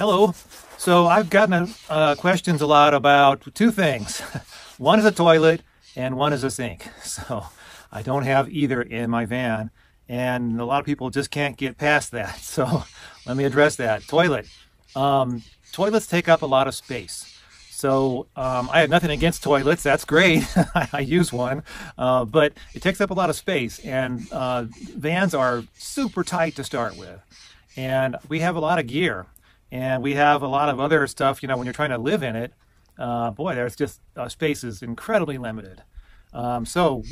Hello. So I've gotten questions a lot about two things. One is a toilet and one is a sink. So I don't have either in my van, and a lot of people just can't get past that. So let me address that. Toilet. Toilets take up a lot of space. So I have nothing against toilets. That's great. I use one, but it takes up a lot of space, and vans are super tight to start with. And we have a lot of gear, and we have a lot of other stuff, when you're trying to live in it, boy, there's just space is incredibly limited. So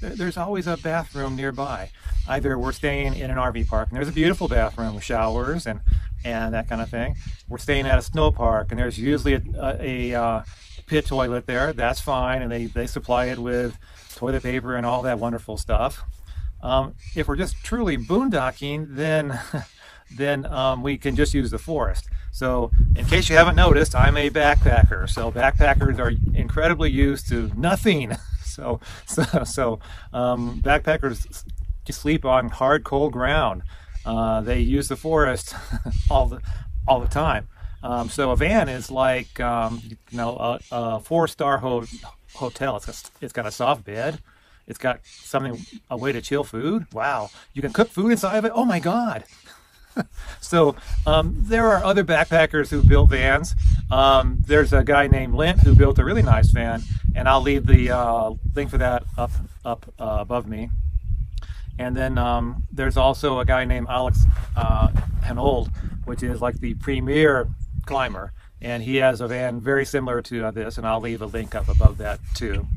there's always a bathroom nearby. Either we're staying in an RV park, and there's a beautiful bathroom with showers and that kind of thing. We're staying at a snow park, and there's usually a pit toilet there. That's fine, and they supply it with toilet paper and all that wonderful stuff. If we're just truly boondocking, then we can just use the forest. So in case you haven't noticed, I'm a backpacker. So backpackers are incredibly used to nothing. So backpackers sleep on hard, cold ground. They use the forest all the time. So a van is like a four-star hotel. It's got a soft bed. It's got a way to chill food. Wow, you can cook food inside of it. Oh my God. So there are other backpackers who built vans. There's a guy named Lint who built a really nice van, and I'll leave the link for that up above me. And then there's also a guy named Alex Hanold, which is like the premier climber, and he has a van very similar to this, and I'll leave a link up above that too.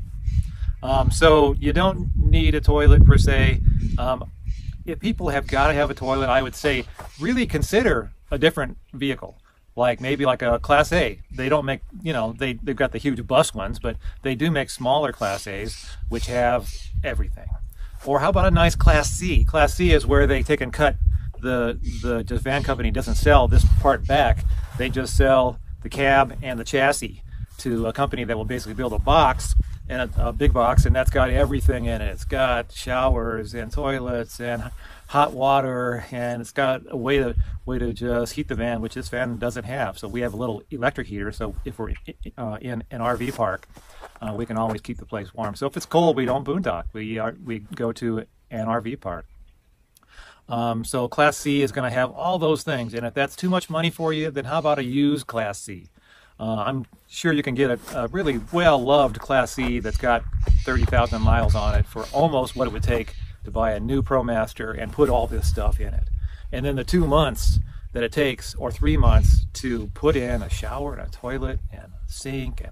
So you don't need a toilet per se. If people have got to have a toilet, I would say really consider a different vehicle, like maybe like a Class A. They don't make, they've got the huge bus ones, but they do make smaller Class A's, which have everything. Or how about a nice Class C? Class C is where they take and cut the van company doesn't sell this part back. They just sell the cab and the chassis to a company that will basically build a box, and a big box, and that's got everything in it. It's got showers and toilets and hot water, and it's got a way to just heat the van, which this van doesn't have. So we have a little electric heater, so if we're in an RV park, we can always keep the place warm. So if it's cold, we don't boondock. We go to an RV park. So Class C is going to have all those things, and if that's too much money for you, then how about a used Class C? I'm sure you can get a really well-loved Class C that's got 30,000 miles on it for almost what it would take to buy a new ProMaster and put all this stuff in it. And then the 2 months that it takes, or 3 months, to put in a shower and a toilet and a sink and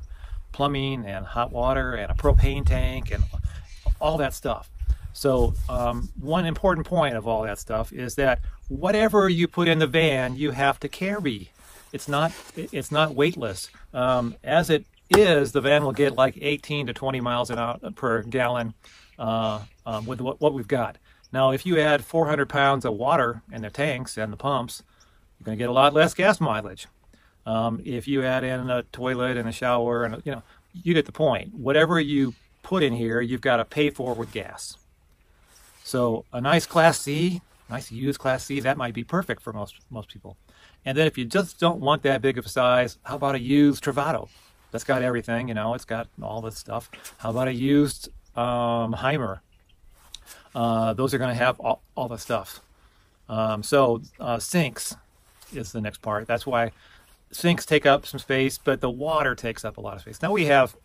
plumbing and hot water and a propane tank and all that stuff. So one important point of all that stuff is that whatever you put in the van, you have to carry. It's not weightless. As it is, the van will get like 18 to 20 miles per gallon with what we've got. Now, if you add 400 pounds of water in the tanks and the pumps, you're going to get a lot less gas mileage. If you add in a toilet and a shower, and you get the point. Whatever you put in here, you've got to pay for with gas. So a nice Class C, nice used Class C, that might be perfect for most people. And then if you just don't want that big of a size, how about a used Travato? That's got everything, it's got all this stuff. How about a used Heimer? Those are going to have all the stuff. Sinks is the next part. That's why sinks take up some space, but the water takes up a lot of space. Now we have,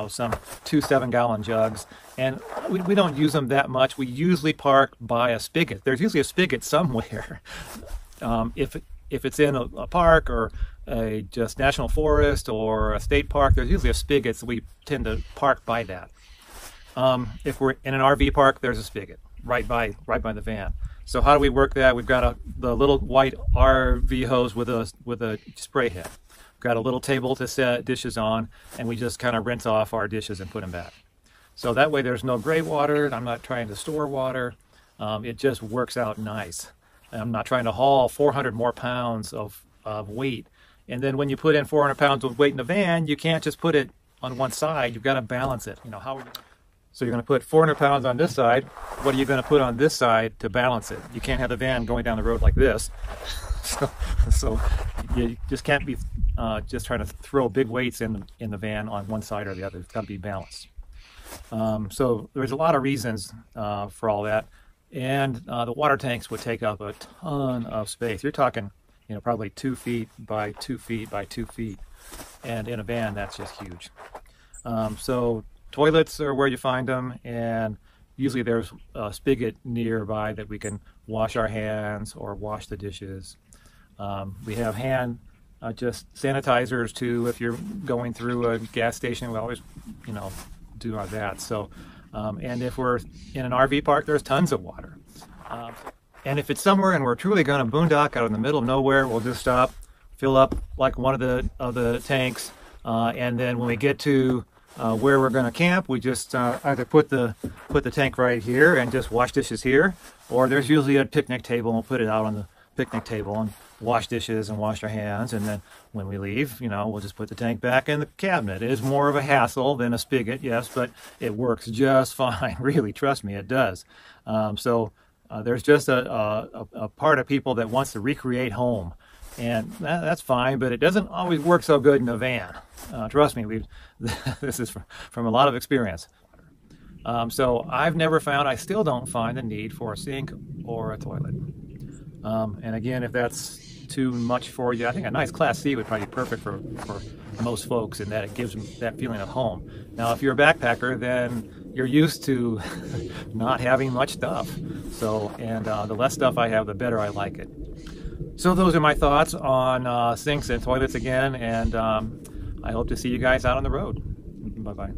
some 2 7-gallon jugs, and we don't use them that much. We usually park by a spigot. There's usually a spigot somewhere. If it's in a park or a just national forest or a state park, there's usually a spigot, so we tend to park by that. If we're in an RV park, there's a spigot right by the van. So how do we work that? We've got the little white RV hose with a spray head. We've got a little table to set dishes on, and we just kind of rinse off our dishes and put them back. So that way there's no gray water. I'm not trying to store water. It just works out nice. I'm not trying to haul 400 more pounds of weight. And then when you put in 400 pounds of weight in the van, you can't just put it on one side. You've got to balance it. So you're going to put 400 pounds on this side. What are you going to put on this side to balance it? You can't have the van going down the road like this. So you just can't be just trying to throw big weights in the van on one side or the other. It's got to be balanced. So there's a lot of reasons for all that, and the water tanks would take up a ton of space. You're talking, probably 2 feet by 2 feet by 2 feet, and in a van that's just huge. So toilets are where you find them, and usually there's a spigot nearby that we can wash our hands or wash the dishes. We have hand just sanitizers too. If you're going through a gas station, we always, do that. So, and if we're in an RV park, there's tons of water. And if it's somewhere and we're truly going to boondock out in the middle of nowhere, we'll just stop, fill up like one of the tanks, and then when we get to where we're going to camp, we just either put the tank right here and just wash dishes here, or there's usually a picnic table and we'll put it out on the picnic table and wash dishes and wash our hands, and then when we leave, we'll just put the tank back in the cabinet. It is more of a hassle than a spigot, yes, but it works just fine. Really, trust me, it does. So there's just a part of people that wants to recreate home, and that's fine, but it doesn't always work so good in a van. Trust me, this is from a lot of experience. So I've never found, I still don't find the need for a sink or a toilet. And again, if that's too much for you, I think a nice Class C would probably be perfect for most folks, in that it gives them that feeling of home. Now, if you're a backpacker, then you're used to not having much stuff. So, and the less stuff I have, the better I like it. So those are my thoughts on sinks and toilets again, and I hope to see you guys out on the road. Bye-bye.